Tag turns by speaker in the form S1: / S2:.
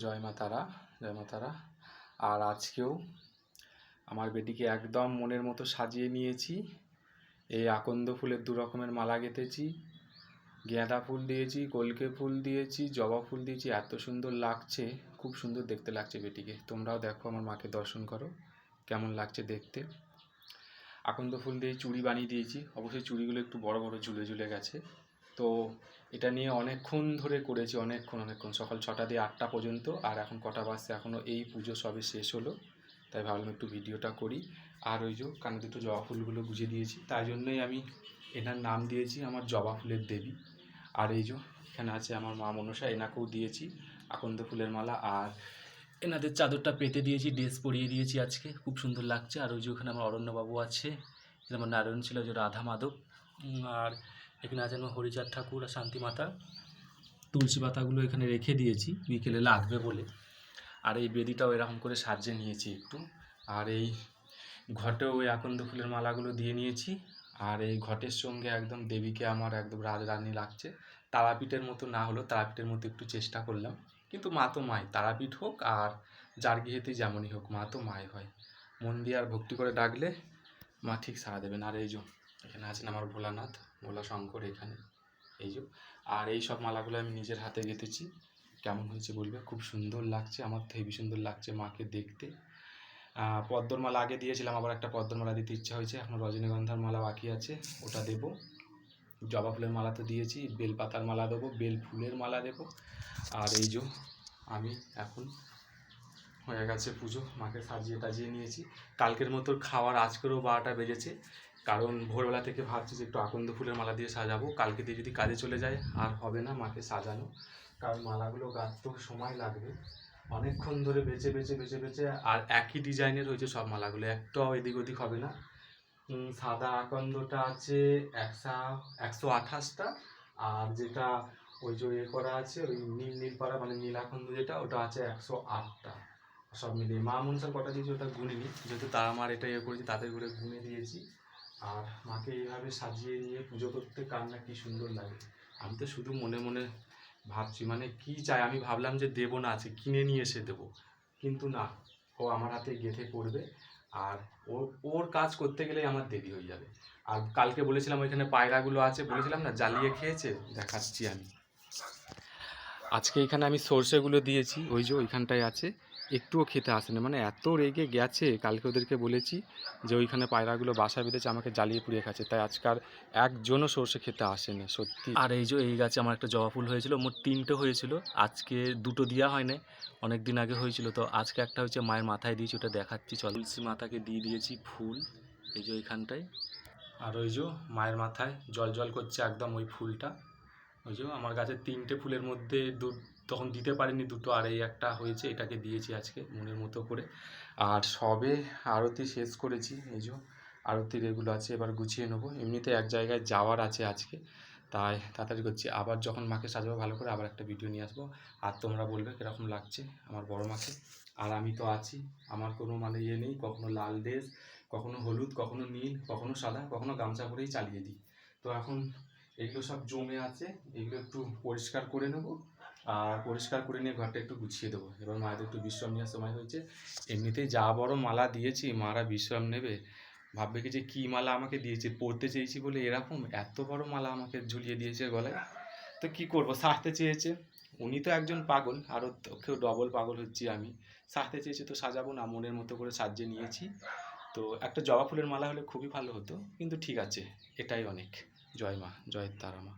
S1: জয় মা তারা, জয় মা তারা। আর আজকেও আমার বেটিকে একদম মনের মতো সাজিয়ে নিয়েছি। এই আকন্দ ফুলের 2 রকমের মালা গেঁথেছি, গাঁদা ফুল দিয়েছি, কলকে ফুল দিয়েছি, জবা ফুল দিয়েছি। এত সুন্দর লাগছে, খুব সুন্দর দেখতে লাগছে বেটিকে। তোমরাও দেখো, আমার মাকে দর্শন করো কেমন লাগছে দেখতে। আকন্দ ফুল দিয়ে চুড়ি বানিয়ে দিয়েছি। অবশ্যই চুড়িগুলো একটু বড় বড় ঝুলে ঝুলে গেছে। তো এটা নিয়ে অনেকক্ষণ ধরে করেছি, অনেকক্ষণ সকাল 6টা দিয়ে 8টা পর্যন্ত। আর এখন কটা বাজছে, এখনও এই পুজো সবে শেষ হলো, তাই ভাবলাম একটু ভিডিওটা করি। আর ওই যে কানে দুটো জবা ফুলগুলো গুঁজে দিয়েছি, তাই জন্যই আমি এনার নাম দিয়েছি আমার জবা ফুলের দেবী। আর এই যে এখানে আছে আমার মা মনসা, এনাকেও দিয়েছি আকন্দ ফুলের মালা। আর এনাদের চাদরটা পেতে দিয়েছি, ড্রেস পরিয়ে দিয়েছি আজকে, খুব সুন্দর লাগছে। আর ওই যে ওখানে আমার অরণ্যবাবু আছে, এখানে আমার নারায়ণ ছিল, যে রাধা মাধব। আর এখানে আছে আমার হরিচাঁদ ঠাকুর আর শান্তি মাতা। তুলসী পাতাগুলো এখানে রেখে দিয়েছি, বিকেলে লাগবে বলে। আর এই বেদিটাও এরকম করে সাজিয়ে নিয়েছি একটু। আর এই ঘটেও ওই আকন্দ ফুলের মালাগুলো দিয়ে নিয়েছি। আর এই ঘটের সঙ্গে একদম দেবীকে আমার একদম রাজরানী লাগছে। তারাপীঠের মতো না হলেও তারাপীঠের মতো একটু চেষ্টা করলাম, কিন্তু মা তো মাই। তারাপীঠ হোক আর যার গৃহেতেই যেমনই হোক, মা তো মাই হয়। মন দিয়ে আর ভক্তি করে ডাকলে মা ঠিক সাড়া দেবেন। আর এই যে এখানে আছেন আমার ভোলানাথ, ভোলা শঙ্কর এখানে, এই যে। আর এই সব মালাগুলো আমি নিজের হাতে গেঁথেছি। কেমন হয়েছে বলবে, খুব সুন্দর লাগছে, আমার তো হেবি সুন্দর লাগছে মাকে দেখতে। পদ্মর মালা আগে দিয়েছিলাম, আবার একটা পদ্মর মালা দিতে ইচ্ছা হয়েছে। এখন রজনীগন্ধার মালা বাকি আছে, ওটা দেব। জবা ফুলের মালা তো দিয়েছি, বেল পাতার মালা দেবো, বেল ফুলের মালা দেবো। আর এই যে আমি এখন হয়ে গেছে পুজো, মাকে সাজিয়ে টাজিয়ে নিয়েছি। কালকের মতো খাওয়ার আজকেরও 12টা বেজেছে, কারণ ভোরবেলা থেকে ভাবছি যে একটু আকন্দ ফুলের মালা দিয়ে সাজাবো। কালকে দিয়ে যদি কাজে চলে যায় আর হবে না মাকে সাজানো, কারণ মালাগুলো গাঁথতেও সময় লাগবে অনেকক্ষণ ধরে, বেছে বেছে বেছে বেছে। আর একই ডিজাইনের হয়েছে সব মালাগুলো, একটাও এদিক ওদিক হবে না। সাদা আকন্দটা আছে 128টা, আর যেটা ওই যে করা আছে ওই নীল পাড়া মানে নীল আকন্দ যেটা, ওটা আছে 108টা। সব মিলিয়ে মা মনসার কটা দিয়েছি ওটা গুনিনি, যেহেতু তারা আমার এটা করেছি তাদের করে গুনে দিয়েছি। আর মাকে এইভাবে সাজিয়ে নিয়ে পুজো করতে কার না কি সুন্দর লাগে। আমি তো শুধু মনে মনে ভাবছি, মানে কি চাই। আমি ভাবলাম যে দেবো না, আছে কিনে নিয়ে এসে দেবো, কিন্তু না, ও আমার হাতে গেঁথে পড়বে। আর ওর কাজ করতে গেলেই আমার দেরি হয়ে যাবে। আর কালকে বলেছিলাম ওইখানে পায়রাগুলো আছে, বলেছিলাম না জ্বালিয়ে খেয়েছে, দেখাচ্ছি আমি। আজকে এখানে আমি সর্ষেগুলো দিয়েছি, ওই যে ওইখানটায় আছে, একটুও খেতে আসে না, মানে এত রেগে গেছে। কালকে ওদেরকে বলেছি যে ওইখানে পায়রাগুলো বাসা বেঁধেছে, আমাকে জ্বালিয়ে পুড়িয়ে খাচ্ছে, তাই আজকাল একজনও সর্ষে খেতে আসেনি সত্যি। আর এই যে এই গাছে আমার একটা জবা ফুল হয়েছিল, মোট 3টে হয়েছিল, আজকে 2টো দেওয়া হয় না, অনেক দিন আগে হয়েছিল। তো আজকে একটা হচ্ছে মায়ের মাথায় দিয়েছি, ওটা দেখাচ্ছি চল। তুলসী মাতাকে দিয়ে দিয়েছি ফুল, এই যে ওইখানটায়। আর ওই যে মায়ের মাথায় জল জল করছে একদম ওই ফুলটা। ওই যে আমার গাছে 3টে ফুলের মধ্যে তখন দিতে পারিনি 2টো, আর এই একটা হয়েছে, এটাকে দিয়েছি আজকে মনের মতো করে। আর সবে আরতি শেষ করেছি, এই যে আরতির এগুলো আছে, এবার গুছিয়ে নেবো। এমনিতে এক জায়গায় যাওয়ার আছে আজকে, তাই তাড়াতাড়ি করছি। আবার যখন মাকে সাজাবো ভালো করে, আবার একটা ভিডিও নিয়ে আসবো। আর তোমরা বলবে কীরকম লাগছে আমার বড় মাকে। আর আমি তো আছি, আমার কোনো মানে ইয়ে নেই, কখনো লাল ড্রেস, কখনো হলুদ, কখনো নীল, কখনো সাদা, কখনো গামছা পরেই চালিয়ে দিই। তো এখন এগুলো সব জমে আছে, এগুলো একটু পরিষ্কার করে নেব। আর পরিষ্কার করে নিয়ে ঘরটা একটু গুছিয়ে দেবো। এবার মায়েদের একটু বিশ্রাম নেওয়ার সময় হয়েছে। এমনিতেই যা বড় মালা দিয়েছি, মারা বিশ্রাম নেবে, ভাববে কি যে কী মালা আমাকে দিয়েছে, পড়তে চেয়েছি বলে এরকম এত বড় মালা আমাকে ঝুলিয়ে দিয়েছে গলায়। তো কি করব, সাজতে চেয়েছে। উনি তো একজন পাগল, আরও কেউ ডবল পাগল হচ্ছি আমি। সাজতে চেয়েছে তো সাজাবো না, মনের মতো করে সাজিয়ে নিয়েছি। তো একটা জবা ফুলের মালা হলে খুবই ভালো হতো, কিন্তু ঠিক আছে, এটাই অনেক। জয় মা, জয় তারা মা।